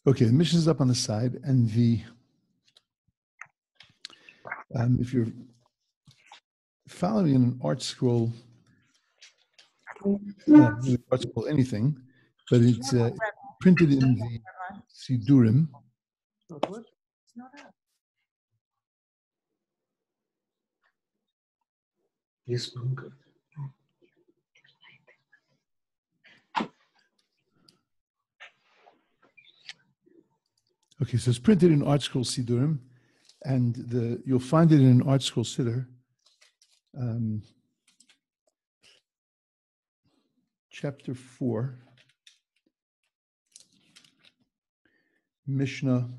Okay, the Mishnah is up on the side, and if you're following an art scroll, really art scroll anything, but it's printed in the Sidurim. Yes, Okay, so it's printed in art scroll Sidurim, and you'll find it in an art scroll Siddur. Chapter 4, Mishnah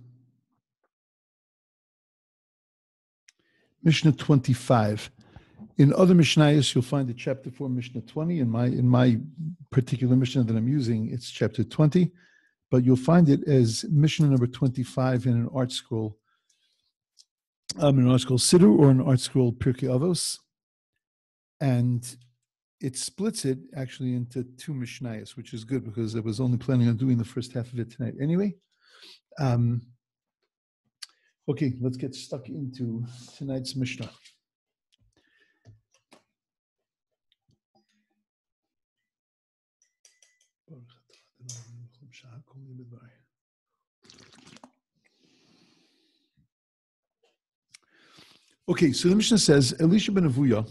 25. In other Mishnayos, you'll find it chapter 4, Mishnah 20. In my particular Mishnah that I'm using, it's chapter 20, but you'll find it as Mishnah number 25 in an art scroll Siddur or an art scroll Pirkei Avos, and it splits it actually into two Mishnayos, which is good because I was only planning on doing the first half of it tonight anyway. Okay, let's get stuck into tonight's Mishnah. Okay, so the Mishnah says, Elisha ben Avuya,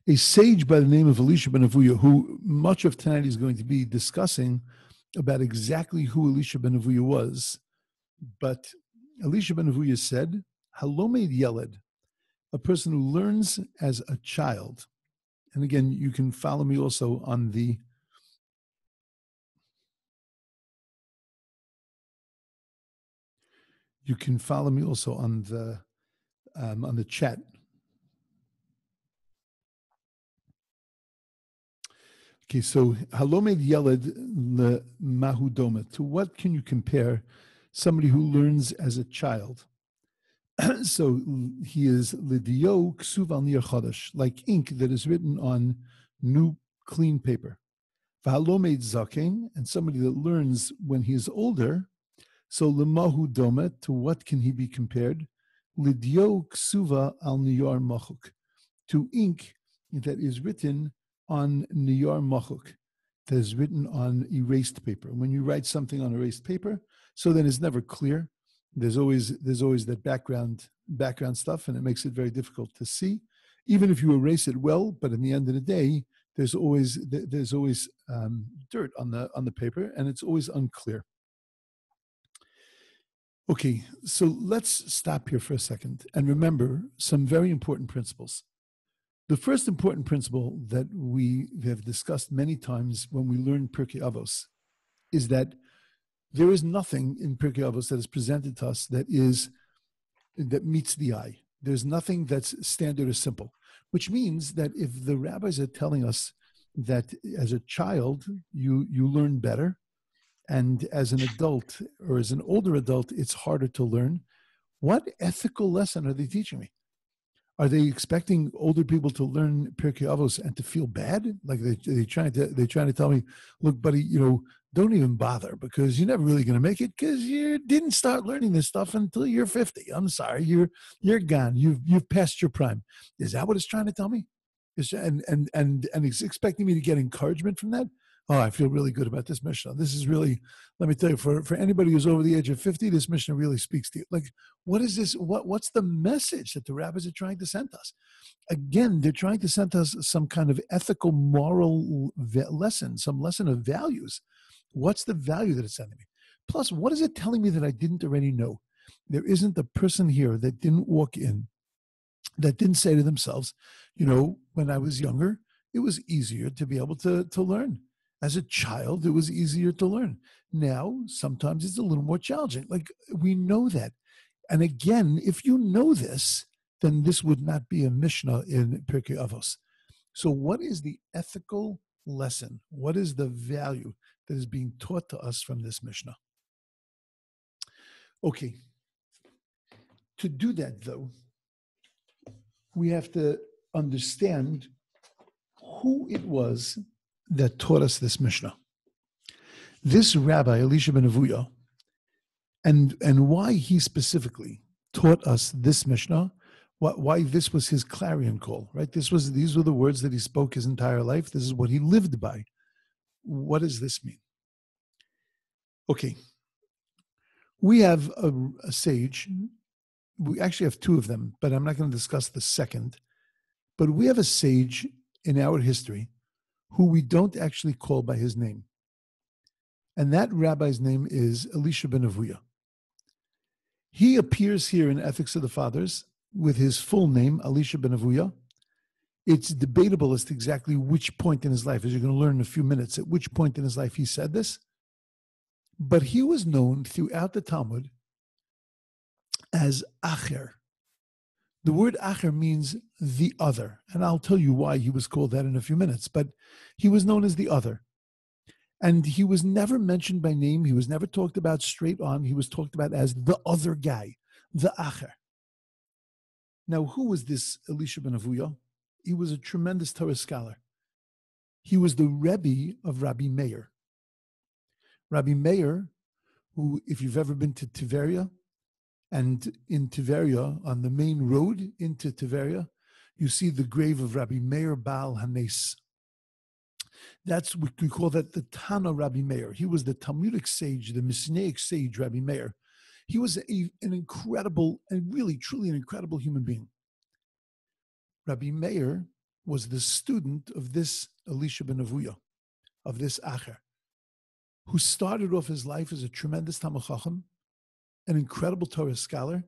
a sage by the name of Elisha ben Avuya, who much of tonight is going to be discussing about exactly who Elisha ben Avuya was. But Elisha ben Avuya said, Halomed Yeled, a person who learns as a child. And again, you can follow me also on the chat. Okay, so Halomed Yeled le Mahudoma. To what can you compare somebody who learns as a child? So he is Lidio Ksuv al Nir Chodesh, like ink that is written on new clean paper. V'Halomed Zaken, and somebody that learns when he is older. So lemahu doma, to what can he be compared? Lidio Ksuva al Niyar Machuk, to ink that is written on Niyar Machuk, that is written on erased paper. When you write something on erased paper, so then it's never clear. There's always that background stuff, and it makes it very difficult to see, even if you erase it well. But in the end of the day, there's always dirt on the paper, and it's always unclear. Okay, so let's stop here for a second and remember some very important principles. The first important principle that we have discussed many times when we learn Pirkei Avos is that there is nothing in Pirkei Avos that is presented to us that meets the eye. There's nothing that's standard or simple, which means that if the rabbis are telling us that as a child you learn better, and as an adult or as an older adult it's harder to learn, what ethical lesson are they teaching me? Are they expecting older people to learn Pirkei Avos and to feel bad? Like they're trying to tell me, look, buddy, don't even bother because you're never really going to make it because you didn't start learning this stuff until you're 50. I'm sorry, you're gone. You've passed your prime. Is that what it's trying to tell me? And it's expecting me to get encouragement from that? Oh, I feel really good about this Mishnah. This is really, let me tell you, for anybody who's over the age of 50, this Mishnah really speaks to you. Like, what is this? What's the message that the rabbis are trying to send us? Again, they're trying to send us some kind of ethical, moral lesson, some lesson of values. What's the value that it's sending me? Plus, what is it telling me that I didn't already know? There isn't a person here that didn't walk in, that didn't say to themselves, when I was younger, it was easier to be able to learn. As a child, it was easier to learn. Now, sometimes it's a little more challenging. Like, we know that. And again, if you know this, then this would not be a Mishnah in Pirkei Avos. So what is the ethical lesson? What is the value that is being taught to us from this Mishnah? Okay. To do that, though, we have to understand who it was that taught us this Mishnah. This rabbi, Elisha ben Avuya, and why he specifically taught us this Mishnah, why this was his clarion call, right? These were the words that he spoke his entire life. This is what he lived by. What does this mean? Okay. We have a sage. We actually have two of them, but I'm not going to discuss the second. But we have a sage in our history who we don't actually call by his name. And that rabbi's name is Elisha ben Avuya. He appears here in Ethics of the Fathers with his full name, Elisha ben Avuya. It's debatable as to exactly which point in his life, as you're going to learn in a few minutes, at which point in his life he said this. But he was known throughout the Talmud as Acher. The word Acher means the other. And I'll tell you why he was called that in a few minutes. But he was known as the other. And he was never mentioned by name. He was never talked about straight on. He was talked about as the other guy, the Acher. Now, who was this Elisha ben Avuya? He was a tremendous Torah scholar. He was the Rebbe of Rabbi Meir. Rabbi Meir, who, if you've ever been to Tiberia, and in Tiberia, on the main road into Tiberia, you see the grave of Rabbi Meir Baal Hanes. We call that the Tana Rabbi Meir. He was the Talmudic sage, the Mishnaic sage Rabbi Meir. He was an incredible, and really, truly an incredible human being. Rabbi Meir was the student of this Elisha ben Avuya, of this Acher, who started off his life as a tremendous Talmid Chacham, an incredible Torah scholar,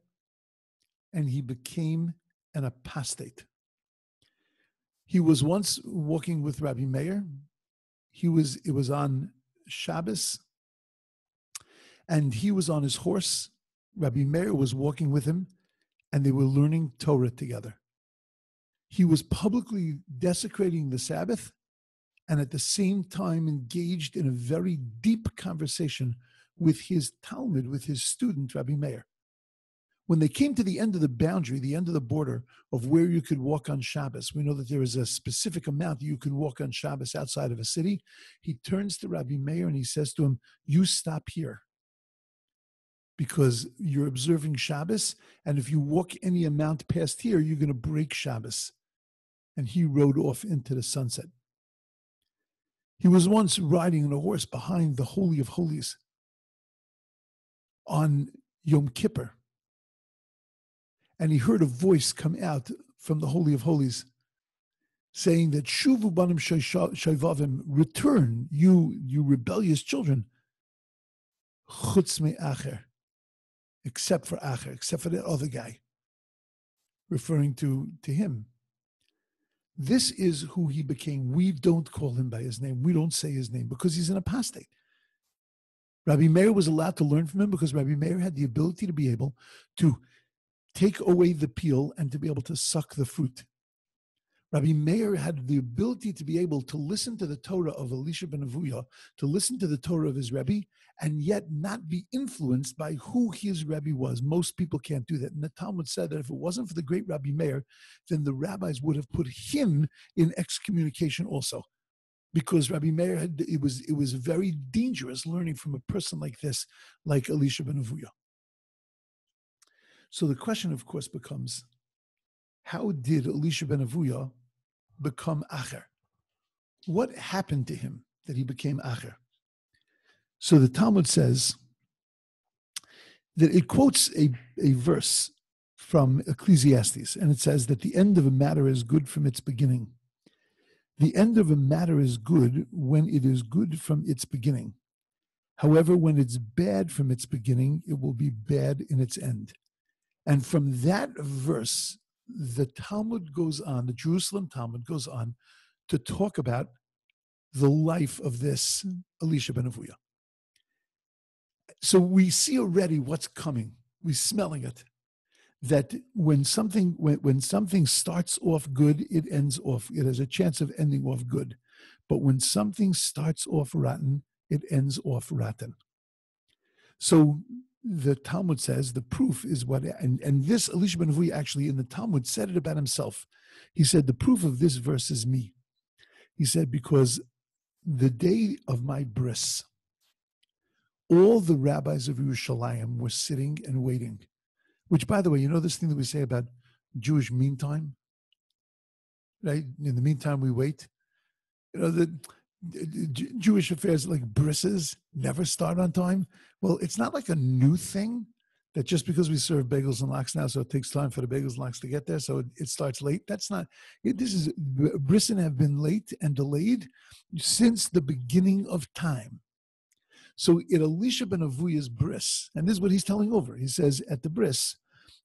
and he became an apostate. He was once walking with Rabbi Meir. It was on Shabbos, and he was on his horse. Rabbi Meir was walking with him, and they were learning Torah together. He was publicly desecrating the Sabbath, and at the same time engaged in a very deep conversation with his Talmud, with his student, Rabbi Meir. When they came to the end of the boundary, the end of the border of where you could walk on Shabbos, we know that there is a specific amount that you can walk on Shabbos outside of a city. He turns to Rabbi Meir and he says to him, "You stop here, because you're observing Shabbos, and if you walk any amount past here, you're going to break Shabbos." And he rode off into the sunset. He was once riding on a horse behind the Holy of Holies on Yom Kippur. And he heard a voice come out from the Holy of Holies saying that, "Shuvu banim shayvavim, return, you rebellious children, chutz me acher, except for Acher, except for that other guy," referring to him. This is who he became. We don't call him by his name. We don't say his name because he's an apostate. Rabbi Meir was allowed to learn from him because Rabbi Meir had the ability to be able to take away the peel and to be able to suck the fruit. Rabbi Meir had the ability to be able to listen to the Torah of Elisha ben Avuya, to listen to the Torah of his Rebbe, and yet not be influenced by who his Rebbe was. Most people can't do that. And the Talmud said that if it wasn't for the great Rabbi Meir, then the rabbis would have put him in excommunication also. Because Rabbi Meir it was very dangerous learning from a person like this, like Elisha ben Avuya. So the question, of course, becomes, how did Elisha ben Avuya become Acher? What happened to him that he became Acher? So the Talmud says that it quotes a verse from Ecclesiastes, and it says that the end of a matter is good from its beginning. The end of a matter is good when it is good from its beginning. However, when it's bad from its beginning, it will be bad in its end. And from that verse, the Talmud goes on, the Jerusalem Talmud goes on to talk about the life of this Elisha ben Avuya. So we see already what's coming. We're smelling it. That when something starts off good, it ends off. It has a chance of ending off good. But when something starts off rotten, it ends off rotten. So the Talmud says the proof is what, and this Elisha ben Avuya actually in the Talmud said it about himself. He said, the proof of this verse is me. He said, because the day of my bris, all the rabbis of Yerushalayim were sitting and waiting. Which, by the way, you know this thing that we say about Jewish meantime? Right? In the meantime, we wait. You know, the Jewish affairs like brisses never start on time. Well, it's not like a new thing that just because we serve bagels and lox now, so it takes time for the bagels and lox to get there, so it starts late. That's not, this is, brissen have been late and delayed since the beginning of time. So in Elisha ben Avuya's bris, and this is what he's telling over, he says at the bris,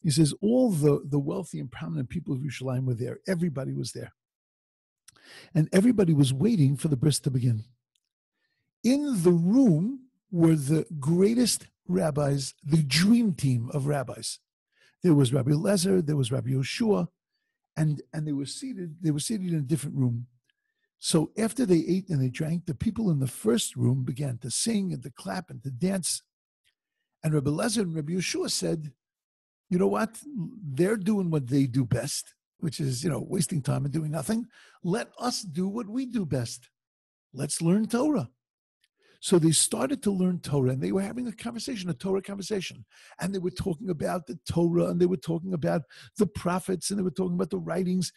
he says all the wealthy and prominent people of Yerushalayim were there. Everybody was there. And everybody was waiting for the bris to begin. In the room were the greatest rabbis, the dream team of rabbis. There was Rabbi Lezer, there was Rabbi Yoshua, and they were seated in a different room. So after they ate and they drank, the people in the first room began to sing and to clap and to dance. And Rabbi Lezer and Rabbi Yoshua said, you know what? They're doing what they do best, which is, wasting time and doing nothing. Let us do what we do best. Let's learn Torah. So they started to learn Torah, and they were having a Torah conversation. And they were talking about the Torah, and they were talking about the prophets, and they were talking about the writings.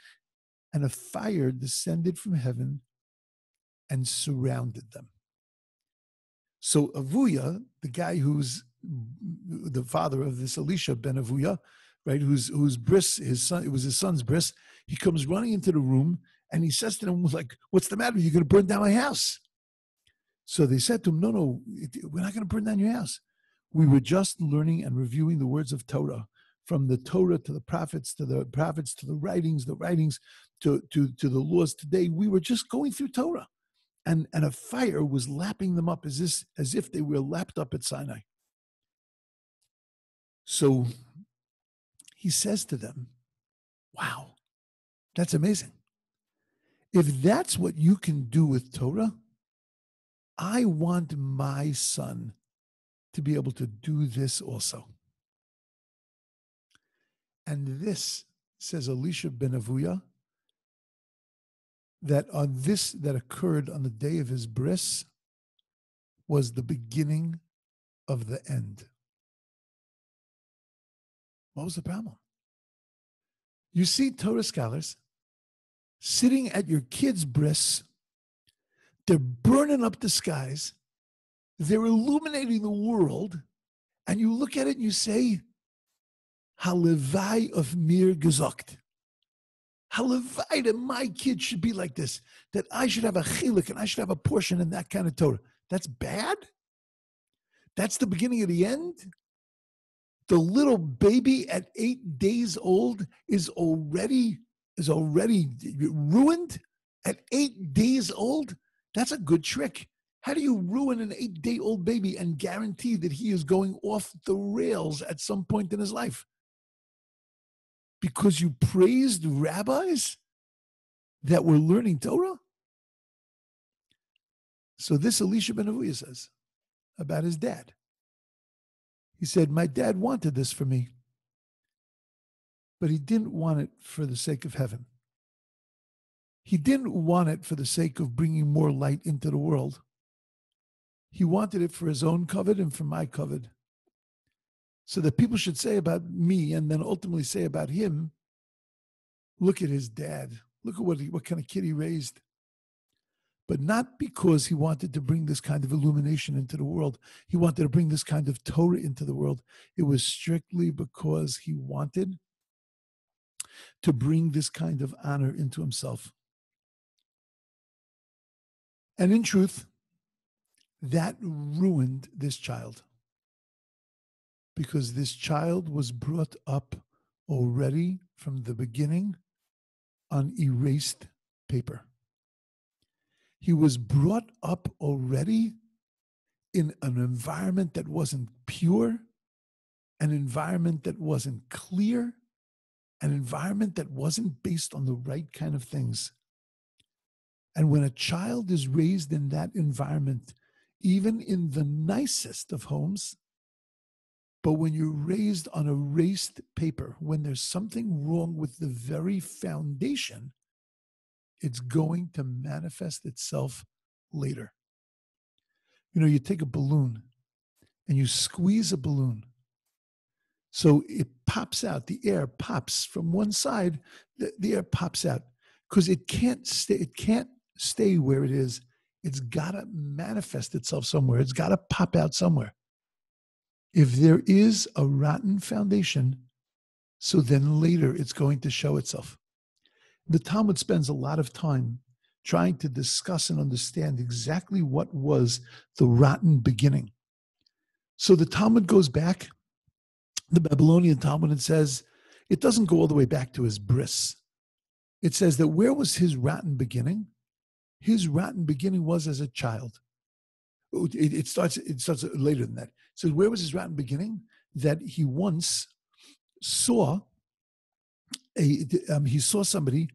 And a fire descended from heaven and surrounded them. So Avuya, the guy who's the father of this Elisha ben Avuya, right, whose bris, it was his son's bris, he comes running into the room and he says to them, like, what's the matter? You're going to burn down my house. So they said to him, no, we're not going to burn down your house. We were just learning and reviewing the words of Torah, from the Torah to the prophets, to the writings, to the laws today. We were just going through Torah. And a fire was lapping them up as if they were lapped up at Sinai. So he says to them, wow, that's amazing. If that's what you can do with Torah, I want my son to be able to do this also. And this, says Elisha ben Avuya, that occurred on the day of his bris was the beginning of the end. What was the problem? You see Torah scholars sitting at your kid's bris. They're burning up the skies. They're illuminating the world. And you look at it and you say, Halevai of mir gesagt. Halevai that my kid should be like this, that I should have a chilik and I should have a portion in that kind of Torah. That's bad? That's the beginning of the end? The little baby at 8 days old is already ruined at 8 days old? That's a good trick. How do you ruin an 8-day-old baby and guarantee that he is going off the rails at some point in his life? Because you praised rabbis that were learning Torah? So this Elisha ben Avuya says about his dad. He said, my dad wanted this for me, but he didn't want it for the sake of heaven. He didn't want it for the sake of bringing more light into the world. He wanted it for his own kavod and for my kavod. So that people should say about me and then ultimately say about him, look at his dad. Look at what kind of kid he raised. But not because he wanted to bring this kind of illumination into the world. He wanted to bring this kind of Torah into the world. It was strictly because he wanted to bring this kind of honor into himself. And in truth, that ruined this child. Because this child was brought up already from the beginning on erased paper. He was brought up already in an environment that wasn't pure, an environment that wasn't clear, an environment that wasn't based on the right kind of things. And when a child is raised in that environment, even in the nicest of homes, but when you're raised on erased paper, when there's something wrong with the very foundation, it's going to manifest itself later. You take a balloon and you squeeze a balloon. So it pops out. The air pops from one side. The air pops out because it can't stay. It can't stay where it is. It's got to manifest itself somewhere. It's got to pop out somewhere. If there is a rotten foundation, so then later it's going to show itself. The Talmud spends a lot of time trying to discuss and understand exactly what was the rotten beginning. So the Talmud goes back, the Babylonian Talmud, and says, it doesn't go all the way back to his bris. It says that where was his rotten beginning? His rotten beginning was as a child. It starts later than that. So where was his rotten beginning? That he once saw he saw somebody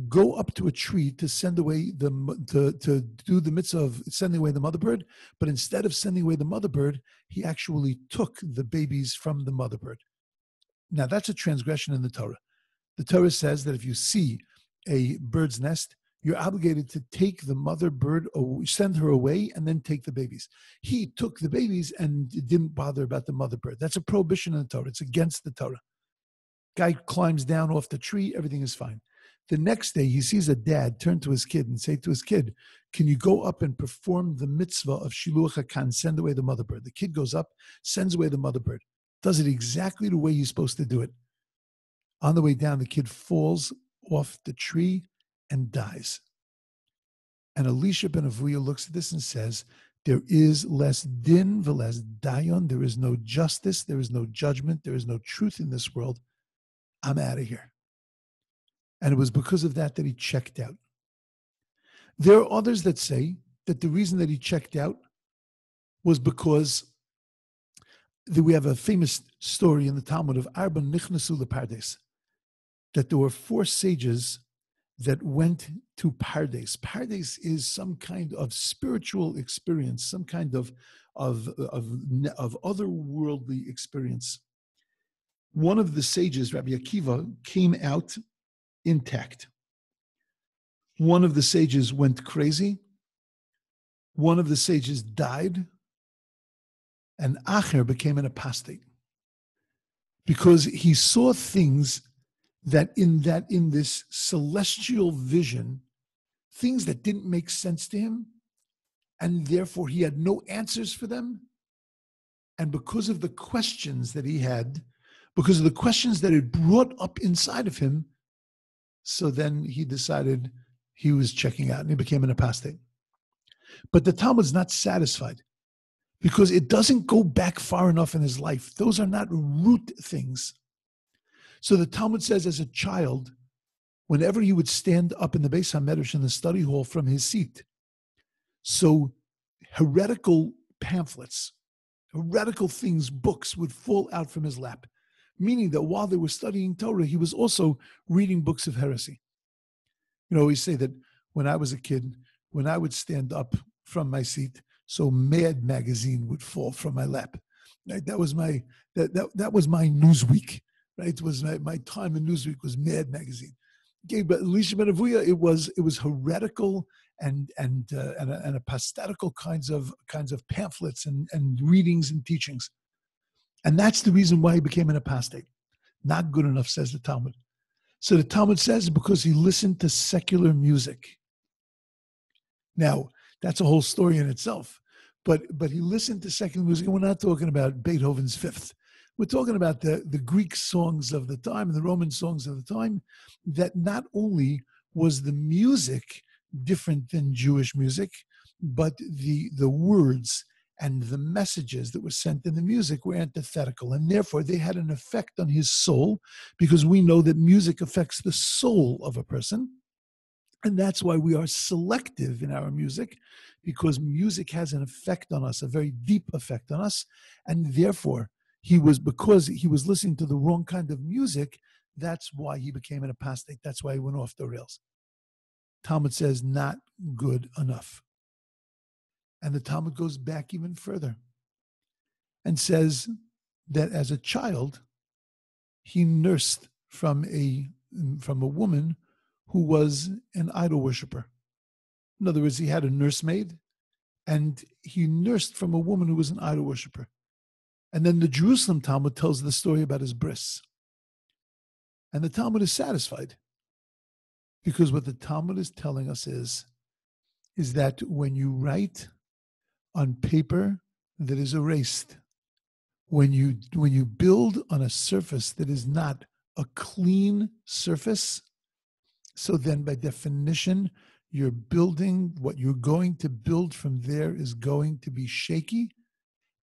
go up to a tree to send away to do the mitzvah of sending away the mother bird, but instead of sending away the mother bird, he actually took the babies from the mother bird. Now that's a transgression in the Torah. The Torah says that if you see a bird's nest, you're obligated to take the mother bird, send her away, and then take the babies. He took the babies and didn't bother about the mother bird. That's a prohibition in the Torah. It's against the Torah. Guy climbs down off the tree, everything is fine. The next day, he sees a dad turn to his kid and say to his kid, can you go up and perform the mitzvah of Shiluach HaKan, send away the mother bird? The kid goes up, sends away the mother bird, does it exactly the way he's supposed to do it. On the way down, the kid falls off the tree and dies. And Elisha ben Avuya looks at this and says, there is less din v'less dayon, there is no justice, there is no judgment, there is no truth in this world. I'm out of here. And it was because of that he checked out. There are others that say that the reason that he checked out was because we have a famous story in the Talmud of Arba Nichnasu lePardes, that there were 4 sages that went to Pardes. Pardes is some kind of spiritual experience, some kind of otherworldly experience. One of the sages, Rabbi Akiva, came out intact. One of the sages went crazy. One of the sages died. And Acher became an apostate because he saw things that in this celestial vision, things that didn't make sense to him, and therefore he had no answers for them. And because of the questions that he had, because of the questions that it brought up inside of him, so then he decided he was checking out and he became an apostate. But the Talmud's not satisfied because it doesn't go back far enough in his life. Those are not root things. So the Talmud says as a child, whenever he would stand up in the Beis HaMedrash in the study hall from his seat, so heretical pamphlets, heretical things, books would fall out from his lap, meaning that while they were studying Torah, he was also reading books of heresy. We say that when I was a kid, when I would stand up from my seat, so Mad magazine would fall from my lap. Right? That was my Newsweek. Right? It was my time in Newsweek was Mad magazine. Okay, but Elisha ben Avuya, it was heretical and apostatical kinds of pamphlets and readings and teachings. And that's the reason why he became an apostate. Not good enough, says the Talmud. So the Talmud says because he listened to secular music. Now, that's a whole story in itself. But he listened to secular music, and we're not talking about Beethoven's Fifth. We're talking about the Greek songs of the time and the Roman songs of the time, that not only was the music different than Jewish music, but the words and the messages that were sent in the music were antithetical. And therefore, they had an effect on his soul, because we know that music affects the soul of a person. And that's why we are selective in our music, because music has an effect on us, a very deep effect on us. And therefore, because he was listening to the wrong kind of music, that's why he became an apostate. That's why he went off the rails. Talmud says, not good enough. And the Talmud goes back even further and says that as a child, he nursed from a woman who was an idol worshiper. In other words, he had a nursemaid, and he nursed from a woman who was an idol worshiper. And then the Jerusalem Talmud tells the story about his bris. And the Talmud is satisfied because what the Talmud is telling us is that when you write on paper that is erased, when you build on a surface that is not a clean surface, so then by definition, you're building, what you're going to build from there is going to be shaky,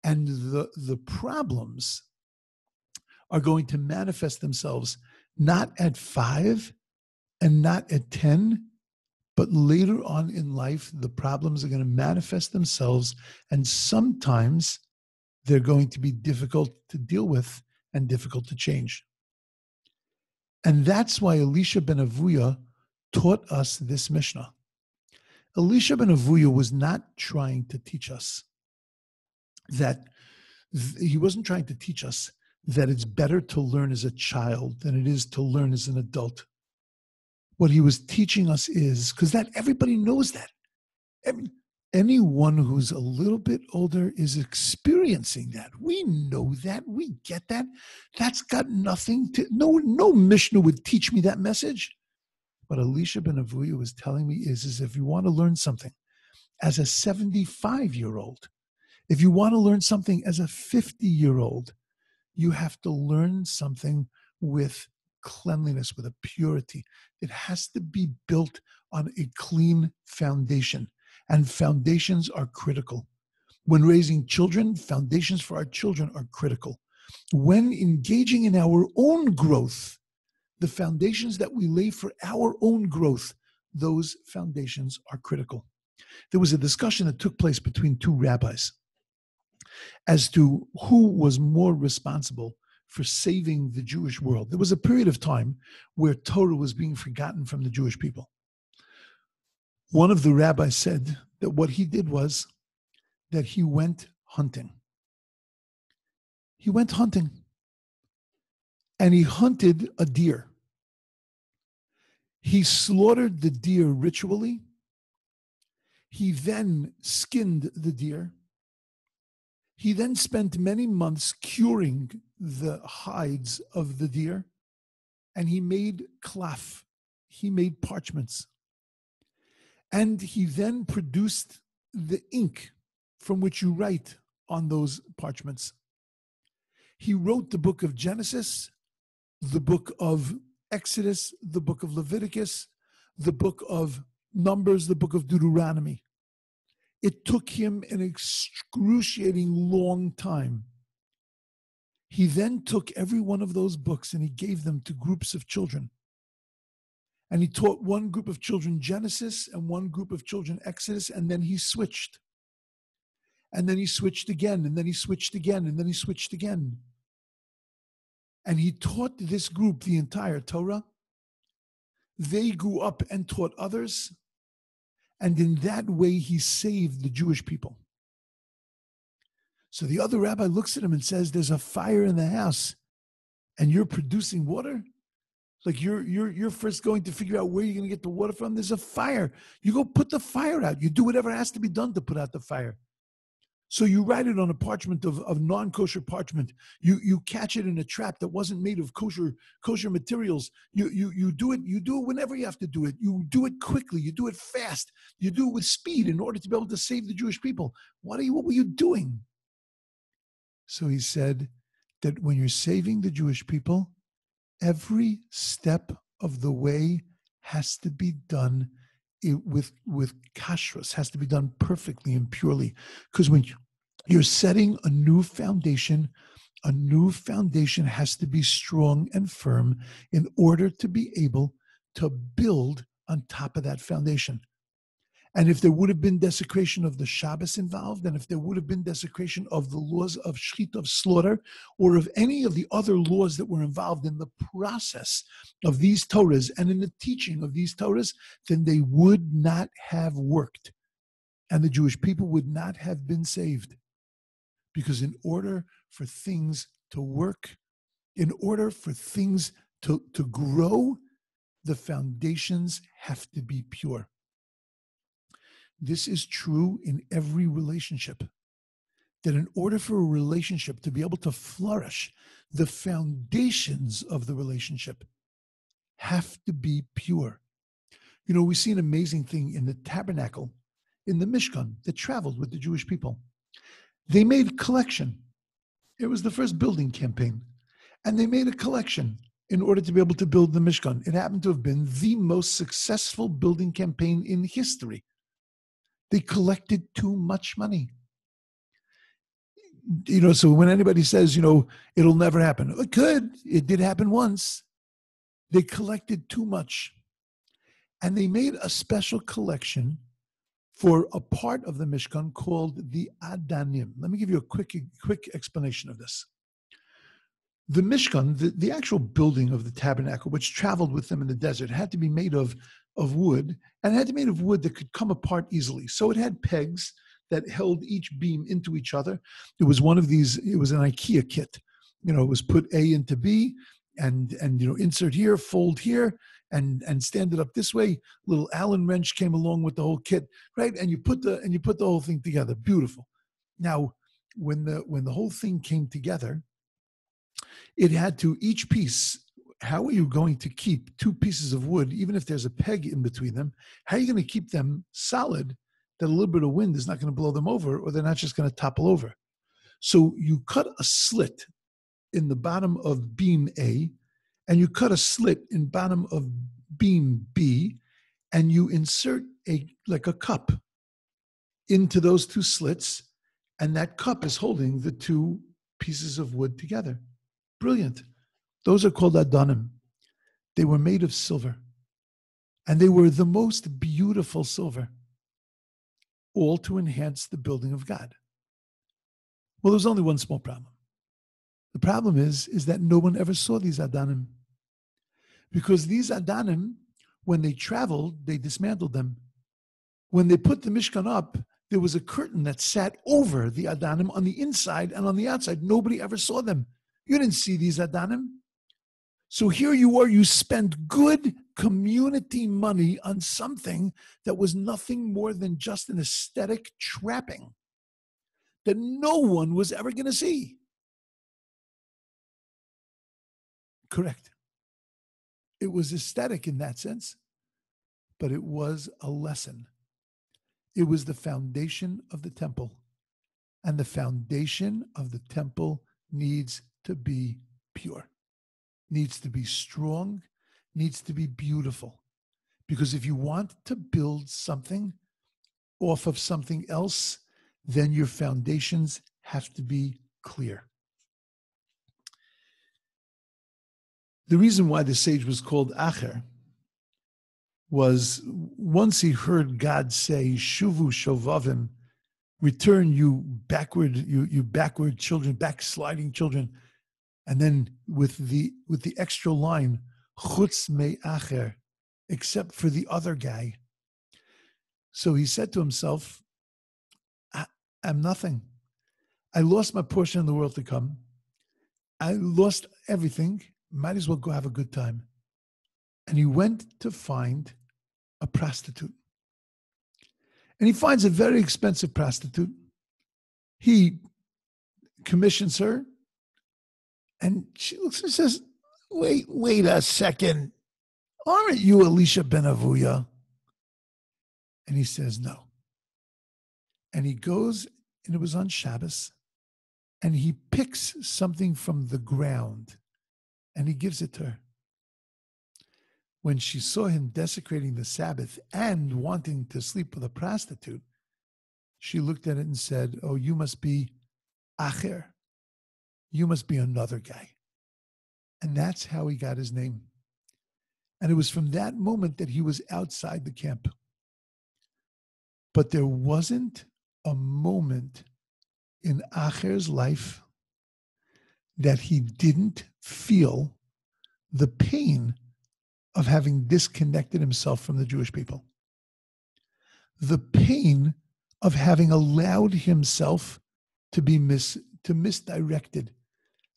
and the problems are going to manifest themselves not at 5 and not at 10, but later on in life, the problems are going to manifest themselves, and sometimes they're going to be difficult to deal with and difficult to change. And that's why Elisha ben Avuya taught us this Mishnah. Elisha ben Avuya was not trying to teach us that, he wasn't trying to teach us that it's better to learn as a child than it is to learn as an adult. What he was teaching us is, because that everybody knows that. Anyone who's a little bit older is experiencing that. We know that. We get that. That's got nothing to, no Mishnah would teach me that message. What Elisha ben Avuya was telling me is if you want to learn something as a 75-year-old, if you want to learn something as a 50-year-old, you have to learn something with cleanliness, with a purity. It has to be built on a clean foundation. And foundations are critical. When raising children, foundations for our children are critical. When engaging in our own growth, the foundations that we lay for our own growth, those foundations are critical. There was a discussion that took place between two rabbis as to who was more responsible for saving the Jewish world. There was a period of time where Torah was being forgotten from the Jewish people. One of the rabbis said that what he did was that he went hunting. He went hunting. And he hunted a deer. He slaughtered the deer ritually. He then skinned the deer. He then spent many months curing the hides of the deer. And he made klaf. He made parchments. And he then produced the ink from which you write on those parchments. He wrote the book of Genesis, the book of Exodus, the book of Leviticus, the book of Numbers, the book of Deuteronomy. It took him an excruciating long time. He then took every one of those books and he gave them to groups of children. And he taught one group of children Genesis and one group of children Exodus, and then he switched. And then he switched again, and then he switched again, and then he switched again. And he taught this group the entire Torah. They grew up and taught others. And in that way, he saved the Jewish people. So the other rabbi looks at him and says, there's a fire in the house, and you're producing water? Like you're first going to figure out where you're going to get the water from. There's a fire. You go put the fire out. You do whatever has to be done to put out the fire. So you write it on a parchment of non-kosher parchment. You catch it in a trap that wasn't made of kosher materials. You do it whenever you have to do it. You do it quickly. You do it fast. You do it with speed in order to be able to save the Jewish people. What were you doing? So he said that when you're saving the Jewish people, every step of the way has to be done with kashrus, has to be done perfectly and purely. Because when you're setting a new foundation has to be strong and firm in order to be able to build on top of that foundation. And if there would have been desecration of the Shabbos involved, and if there would have been desecration of the laws of shechita, of slaughter, or of any of the other laws that were involved in the process of these Torahs and in the teaching of these Torahs, then they would not have worked. And the Jewish people would not have been saved. Because in order for things to work, in order for things to grow, the foundations have to be pure. This is true in every relationship. that in order for a relationship to be able to flourish, the foundations of the relationship have to be pure. You know, we see an amazing thing in the tabernacle, in the Mishkan, that traveled with the Jewish people. They made a collection. It was the first building campaign. And they made a collection in order to be able to build the Mishkan. It happened to have been the most successful building campaign in history. They collected too much money. You know, so when anybody says, you know, it'll never happen, it could. It did happen once. They collected too much. And they made a special collection for a part of the Mishkan called the Adanim. Let me give you a quick explanation of this. The Mishkan, the actual building of the tabernacle, which traveled with them in the desert, had to be made of wood, and it had to be made of wood that could come apart easily. So it had pegs that held each beam into each other. It was one of these, it was an IKEA kit. You know, it was put A into B, and you know, insert here, fold here, and stand it up this way. Little Allen wrench came along with the whole kit, right? And you put the whole thing together. Beautiful. Now, when the whole thing came together, it had to, each piece, how are you going to keep two pieces of wood, even if there's a peg in between them, how are you going to keep them solid that a little bit of wind is not going to blow them over, or they're not just going to topple over? So you cut a slit in the bottom of beam A, and you cut a slit in bottom of beam B, and you insert like a cup into those two slits, and that cup is holding the two pieces of wood together. Brilliant. Those are called Adanim. They were made of silver, and they were the most beautiful silver, all to enhance the building of God. Well, there's only one small problem. The problem is that no one ever saw these Adanim, because these Adanim, when they traveled, they dismantled them. When they put the Mishkan up, there was a curtain that sat over the Adanim on the inside and on the outside. Nobody ever saw them. You didn't see these Adanim. So here you are, you spent good community money on something that was nothing more than just an aesthetic trapping that no one was ever going to see. Correct. It was aesthetic in that sense, but it was a lesson. It was the foundation of the temple, and the foundation of the temple needs to be pure, needs to be strong, needs to be beautiful. Because if you want to build something off of something else, then your foundations have to be clear. The reason why the sage was called Acher was once he heard God say, Shuvu Shovavim, return you backward children, backsliding children. And then with the extra line, Chutz me Acher, except for the other guy. So he said to himself, I'm nothing. I lost my portion in the world to come. I lost everything. Might as well go have a good time. And he went to find a prostitute. And he finds a very expensive prostitute. He commissions her. And she looks and says, wait a second. Aren't you Elisha ben Avuya? And he says, no. And he goes, and it was on Shabbos, and he picks something from the ground, and he gives it to her. When she saw him desecrating the Sabbath and wanting to sleep with a prostitute, she looked at it and said, oh, you must be Acher. You must be another guy. And that's how he got his name. And it was from that moment that he was outside the camp. But there wasn't a moment in Acher's life that he didn't feel the pain of having disconnected himself from the Jewish people. The pain of having allowed himself to be misdirected,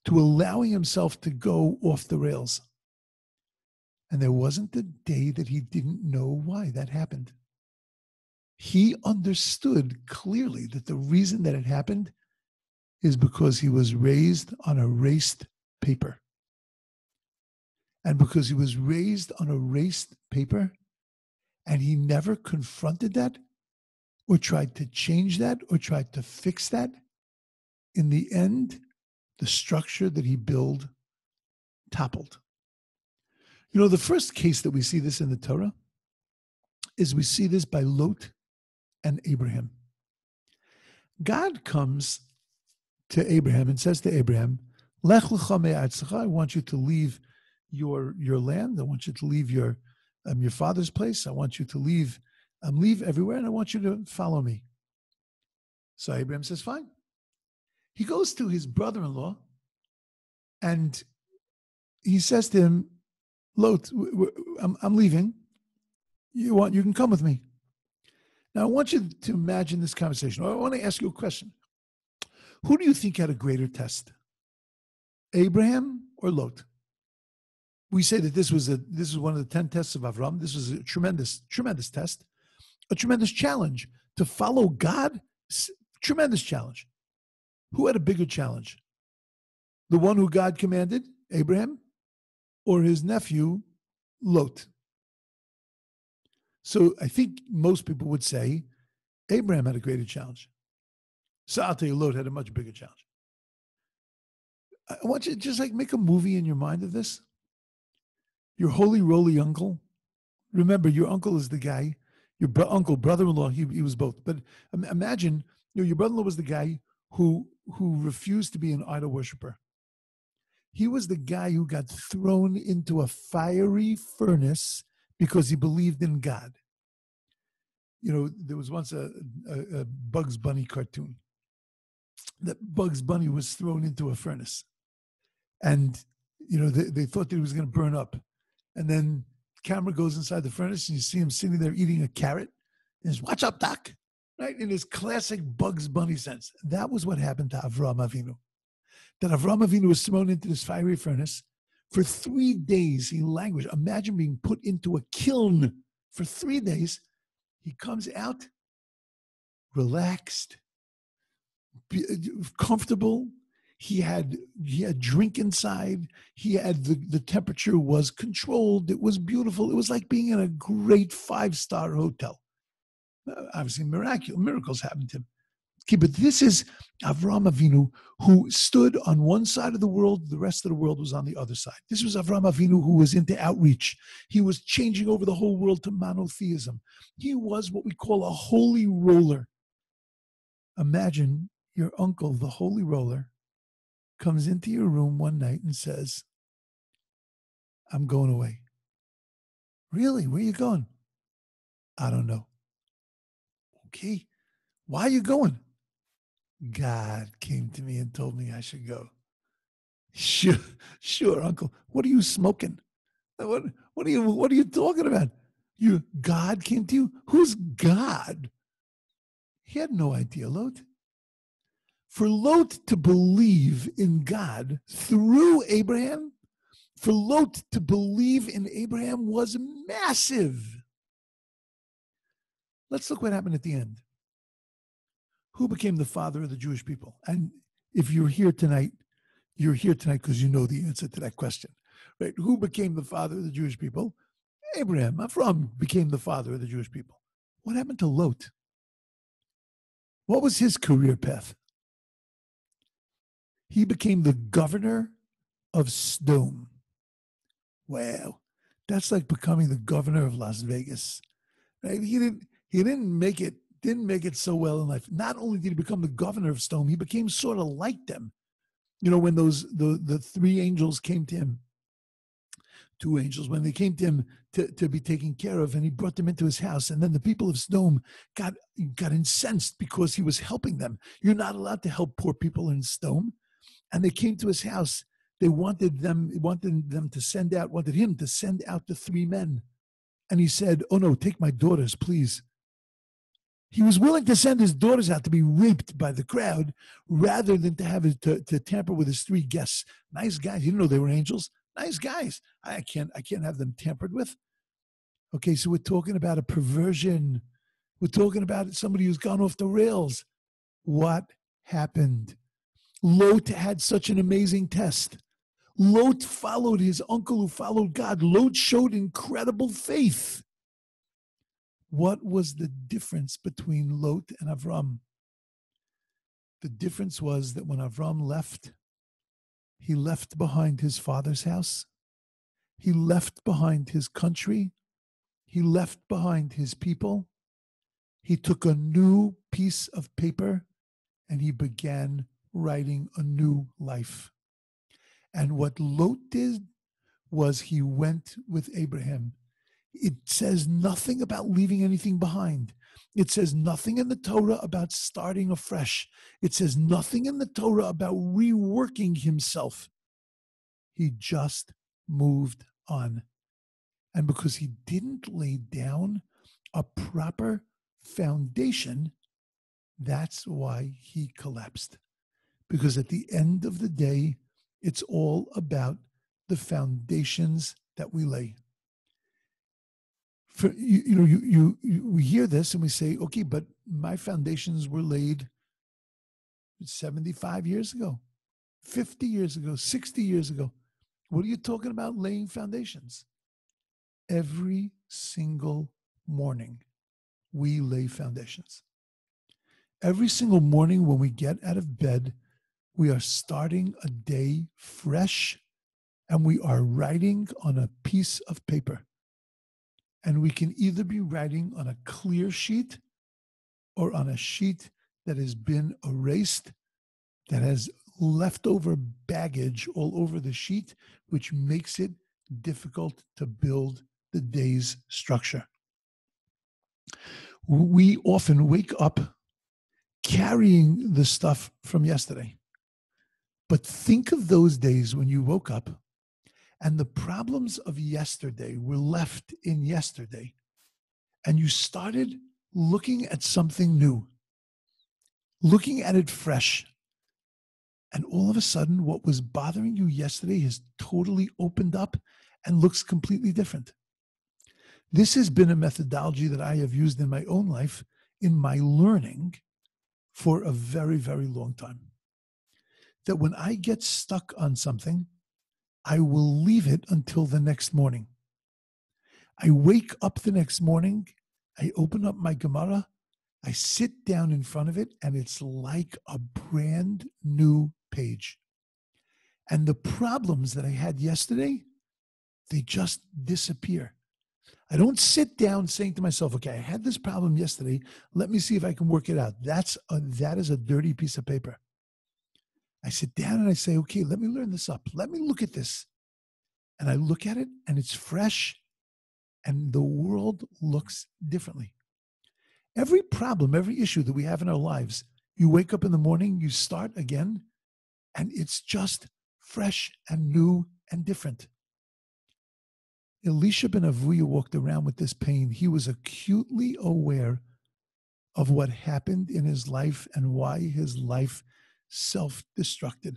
to allowing himself to go off the rails. And there wasn't a day that he didn't know why that happened. He understood clearly that the reason that it happened is because he was raised on erased paper. And because he was raised on erased paper, and he never confronted that or tried to change that or tried to fix that, in the end, the structure that he built toppled. You know, the first case that we see this in the Torah is we see this by Lot and Abraham. God comes to Abraham and says to Abraham, Lech lecha me'artzecha, I want you to leave your land. I want you to leave your father's place. I want you to leave everywhere, and I want you to follow me. So Abraham says, fine. He goes to his brother-in-law, and he says to him, Lot, I'm leaving. You can come with me. Now, I want you to imagine this conversation. I want to ask you a question. Who do you think had a greater test, Abraham or Lot? We say that this was one of the 10 tests of Avram. This was a tremendous, tremendous test, a tremendous challenge to follow God. Tremendous challenge. Who had a bigger challenge? The one who God commanded, Abraham, or his nephew, Lot? So I think most people would say Abraham had a greater challenge. So I'll tell you, Lot had a much bigger challenge. I want you to just make a movie in your mind of this. Your holy roly uncle. Remember, your uncle is the guy, your brother-in-law, he was both. But imagine, your brother-in-law was the guy who refused to be an idol worshiper. He was the guy who got thrown into a fiery furnace because he believed in God. You know, there was once a Bugs Bunny cartoon that Bugs Bunny was thrown into a furnace. And, you know, they thought that he was going to burn up. And then the camera goes inside the furnace and you see him sitting there eating a carrot. And he's, watch up, Doc, right? In his classic Bugs Bunny sense. That was what happened to Avraham Avinu. That Avraham Avinu was thrown into this fiery furnace. For 3 days, he languished. Imagine being put into a kiln for 3 days. He comes out relaxed, comfortable. He had drink inside. He had the temperature was controlled. It was beautiful. It was like being in a great 5-star hotel. Obviously, miracles happened to him. Okay, but this is Avraham Avinu, who stood on one side of the world. The rest of the world was on the other side. This was Avraham Avinu, who was into outreach. He was changing over the whole world to monotheism. He was what we call a holy roller. Imagine your uncle, the holy roller, comes into your room one night and says, I'm going away. Really? Where are you going? I don't know. Okay. Why are you going? God came to me and told me I should go. Sure, uncle. What are you smoking? What are you talking about? God came to you? Who's God? He had no idea, Lot. For Lot to believe in God through Abraham, for Lot to believe in Abraham was massive. Let's look what happened at the end. Who became the father of the Jewish people? And if you're here tonight because you know the answer to that question, right? Who became the father of the Jewish people? Abraham. Avram became the father of the Jewish people. What happened to Lot? What was his career path? He became the governor of Sodom. Wow, that's like becoming the governor of Las Vegas. Right? He didn't make it so well in life. Not only did he become the governor of Sodom, he became sort of like them. You know, when the 3 angels came to him, 2 angels, when they came to him to be taken care of, and he brought them into his house, and then the people of Sodom got incensed because he was helping them. You're not allowed to help poor people in Sodom. And they came to his house. They wanted him to send out the 3 men. And he said, oh no, take my daughters, please. He was willing to send his daughters out to be raped by the crowd rather than to have to tamper with his 3 guests. Nice guys. You didn't know they were angels. Nice guys. I can't have them tampered with. Okay, so we're talking about a perversion. We're talking about somebody who's gone off the rails. What happened? Lot had such an amazing test. Lot followed his uncle who followed God. Lot showed incredible faith. What was the difference between Lot and Avram? The difference was that when Avram left, he left behind his father's house. He left behind his country. He left behind his people. He took a new piece of paper and he began writing a new life. And what Lot did was he went with Abraham. It says nothing about leaving anything behind. It says nothing in the Torah about starting afresh. It says nothing in the Torah about reworking himself. He just moved on. And because he didn't lay down a proper foundation, that's why he collapsed. Because at the end of the day, it's all about the foundations that we lay. We hear this and we say, okay, but my foundations were laid 75 years ago, 50 years ago, 60 years ago. What are you talking about laying foundations? Every single morning, we lay foundations. Every single morning when we get out of bed, we are starting a day fresh and we are writing on a piece of paper. And we can either be writing on a clear sheet or on a sheet that has been erased, that has leftover baggage all over the sheet, which makes it difficult to build the day's structure. We often wake up carrying the stuff from yesterday. But think of those days when you woke up and the problems of yesterday were left in yesterday, and you started looking at something new, looking at it fresh. And all of a sudden, what was bothering you yesterday has totally opened up and looks completely different. This has been a methodology that I have used in my own life, in my learning, for a very, very long time. That when I get stuck on something, I will leave it until the next morning. I wake up the next morning, I open up my Gemara, I sit down in front of it, and it's like a brand new page. And the problems that I had yesterday, they just disappear. I don't sit down saying to myself, okay, I had this problem yesterday, let me see if I can work it out. That is a dirty piece of paper. I sit down and I say, okay, let me learn this up. Let me look at this. And I look at it and it's fresh and the world looks differently. Every problem, every issue that we have in our lives, you wake up in the morning, you start again, and it's just fresh and new and different. Elisha ben Avuya walked around with this pain. He was acutely aware of what happened in his life and why his life self-destructed,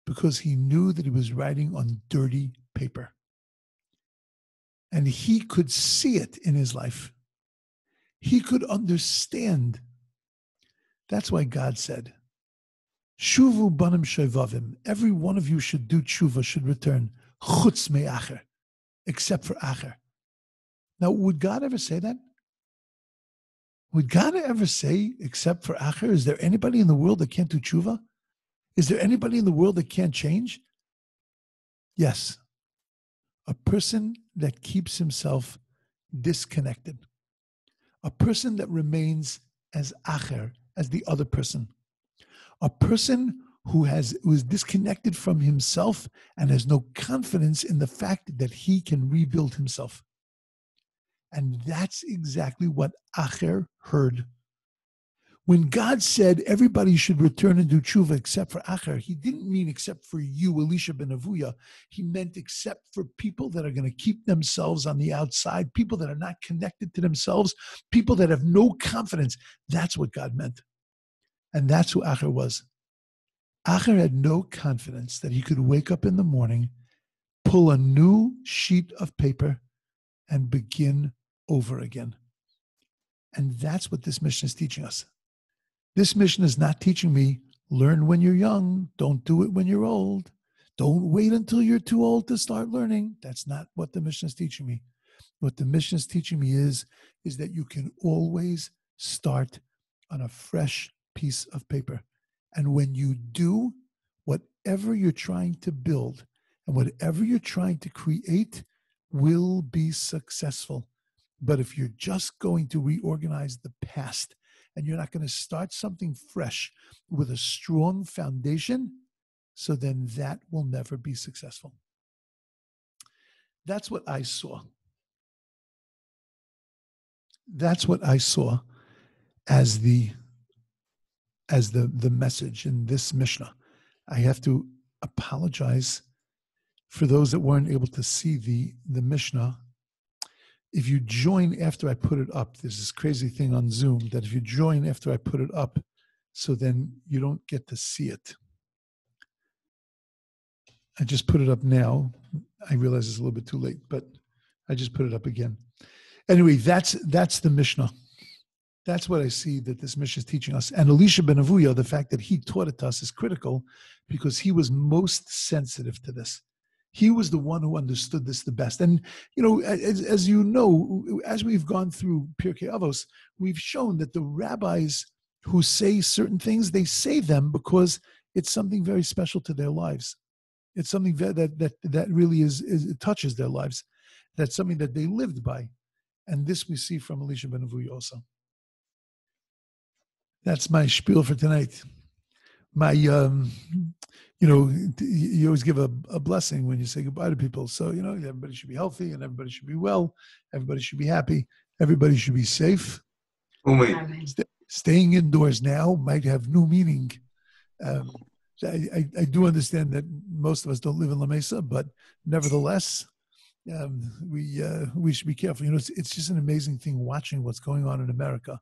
because he knew that he was writing on dirty paper. And he could see it in his life. He could understand. That's why God said, Shuvu banim shevavim, every one of you should do tshuva, should return, chutz me'acher, except for acher. Now, would God ever say that? Would God ever say, except for acher? Is there anybody in the world that can't do tshuva? Is there anybody in the world that can't change? Yes. A person that keeps himself disconnected. A person that remains as acher, as the other person. A person who is disconnected from himself and has no confidence in the fact that he can rebuild himself. And that's exactly what acher heard. When God said everybody should return and do tshuva except for acher, he didn't mean except for you, Elisha ben Avuya. He meant except for people that are going to keep themselves on the outside, people that are not connected to themselves, people that have no confidence. That's what God meant. And that's who acher was. Acher had no confidence that he could wake up in the morning, pull a new sheet of paper, and begin over again. And that's what this mission is teaching us. This mission is not teaching me Learn when you're young. Don't do it when you're old. Don't wait until you're too old to start learning. That's not what the Mishnah is teaching me. What the Mishnah is teaching me is that you can always start on a fresh piece of paper. And when you do, whatever you're trying to build and whatever you're trying to create will be successful. But if you're just going to reorganize the past and you're not going to start something fresh with a strong foundation, so then that will never be successful. That's what I saw. That's what I saw as the message in this Mishnah. I have to apologize for those that weren't able to see the Mishnah. If you join after I put it up, there's this crazy thing on Zoom that if you join after I put it up, so then you don't get to see it. I just put it up now. I realize it's a little bit too late, but I just put it up again. Anyway, that's the Mishnah. That's what I see that this Mishnah is teaching us. And Elisha ben Avuya, the fact that he taught it to us is critical because he was most sensitive to this. He was the one who understood this the best. And, as you know, as we've gone through Pirkei Avos, we've shown that the rabbis who say certain things, they say them because it's something very special to their lives. It's something that really it touches their lives. That's something that they lived by. And this we see from Elisha ben Avuya also. That's my spiel for tonight. My, you always give a blessing when you say goodbye to people. So, everybody should be healthy and everybody should be well. Everybody should be happy. Everybody should be safe. Staying indoors now might have new meaning. I do understand that most of us don't live in La Mesa, but nevertheless, we should be careful. It's just an amazing thing watching what's going on in America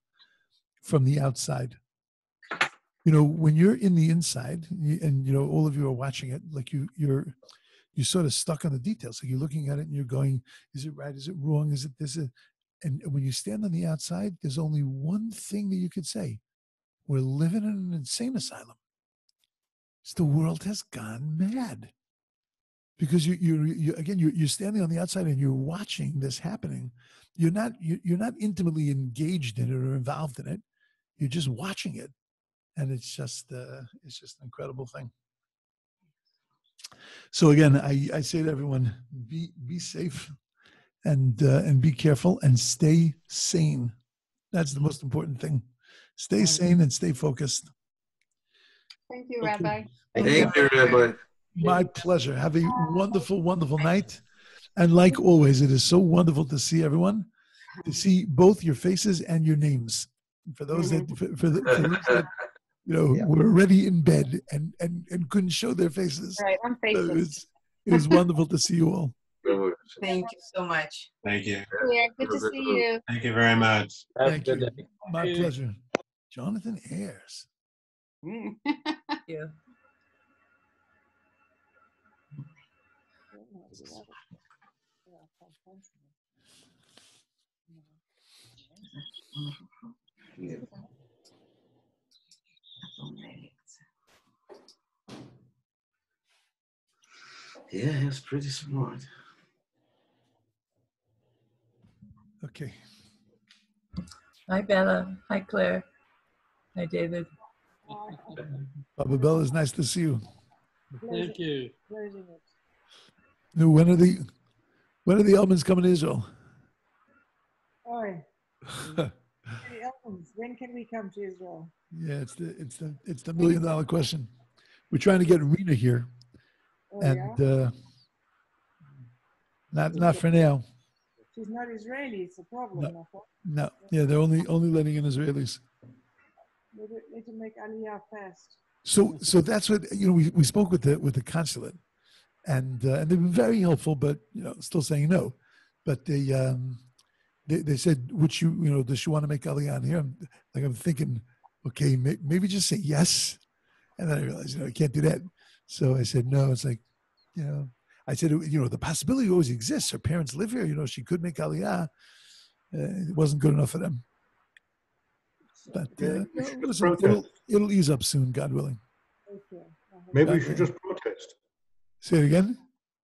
from the outside. When you're in the inside, and all of you are watching it, like you're sort of stuck on the details. Like you're looking at it and you're going, is it right? Is it wrong? Is it this? And when you stand on the outside, there's only one thing that you could say: we're living in an insane asylum. The world has gone mad. Because you're standing on the outside and you're watching this happening. You're not intimately engaged in it or involved in it. You're just watching it, and it's just an incredible thing. So again, I say to everyone, be safe, and be careful and stay sane. That's the most important thing. Stay sane and stay focused. Thank you, Rabbi. Thank you, Rabbi. My pleasure. Have a wonderful, wonderful night. And like always, it is so wonderful to see everyone, to see both your faces and your names. For those that, for those that were already in bed and couldn't show their faces. Right, I'm faceless. It was wonderful to see you all. Thank you so much. Thank you. Yeah, good to see you. Thank you very much. Thank you. My pleasure. Jonathan Ayers. Thank you. Yeah, he was pretty smart. Okay. Hi, Bella. Hi, Claire. Hi, David. Baba Bella, it's nice to see you. Thank you. When are the Elmans coming to Israel? Oi. When can we come to Israel? Yeah, it's the $1 million question. We're trying to get Rena here, not for now. She's not Israeli. It's a problem. No. Yeah, they're only letting in Israelis. Need to make Aliyah fast. So that's what we spoke with the consulate, and they've been very helpful, but still saying no. But they said, does she want to make Aliyah here? I'm thinking, okay, maybe just say yes, and then I realized I can't do that. So I said no. It's like, I said the possibility always exists. Her parents live here. She could make Aliyah. It wasn't good enough for them. But listen, it'll ease up soon, God willing. Maybe we should just protest. Say it again.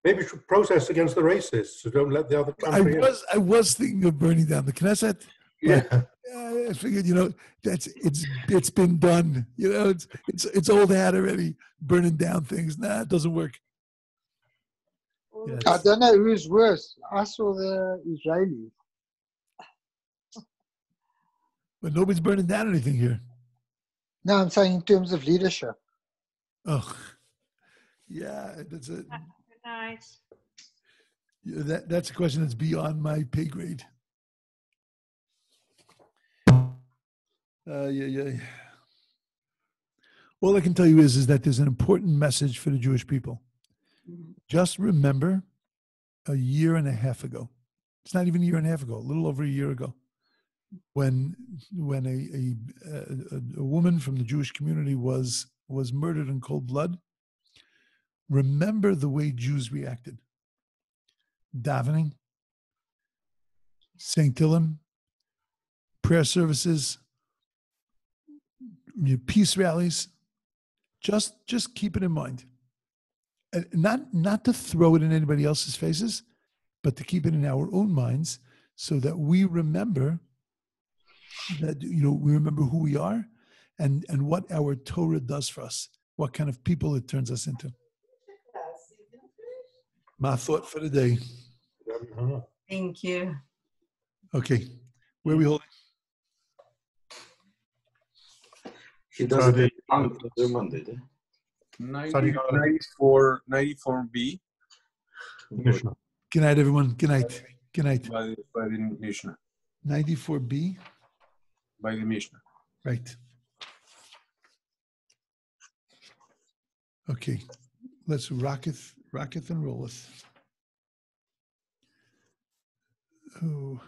Maybe we should protest against the racists who don't let the other country in. I was thinking of burning down the Knesset. Yeah. I figured, it's been done. It's old hat already. Burning down things. Nah, it doesn't work. Yes. I don't know who's worse, us or the Israelis. But nobody's burning down anything here. No, I'm saying in terms of leadership. Oh, yeah, that's a Good night. that's a question that's beyond my pay grade. Yeah. All I can tell you is that there's an important message for the Jewish people. Just remember, a year and a half ago, it's not even a year and a half ago, a little over a year ago, when a woman from the Jewish community was murdered in cold blood. Remember the way Jews reacted. Davening, St. Tillim, prayer services, peace rallies. Just keep it in mind. And not to throw it in anybody else's faces, but to keep it in our own minds so that we remember that, we remember who we are and what our Torah does for us, what kind of people it turns us into. My thought for the day. Thank you. Okay, where are we holding? He does it every Monday. 94B. Mishnah. Good night, everyone. Good night. Good night. By the Mishnah. 94B. By the Mishnah. Right. Okay, let's rocketh and rolleth. Oh.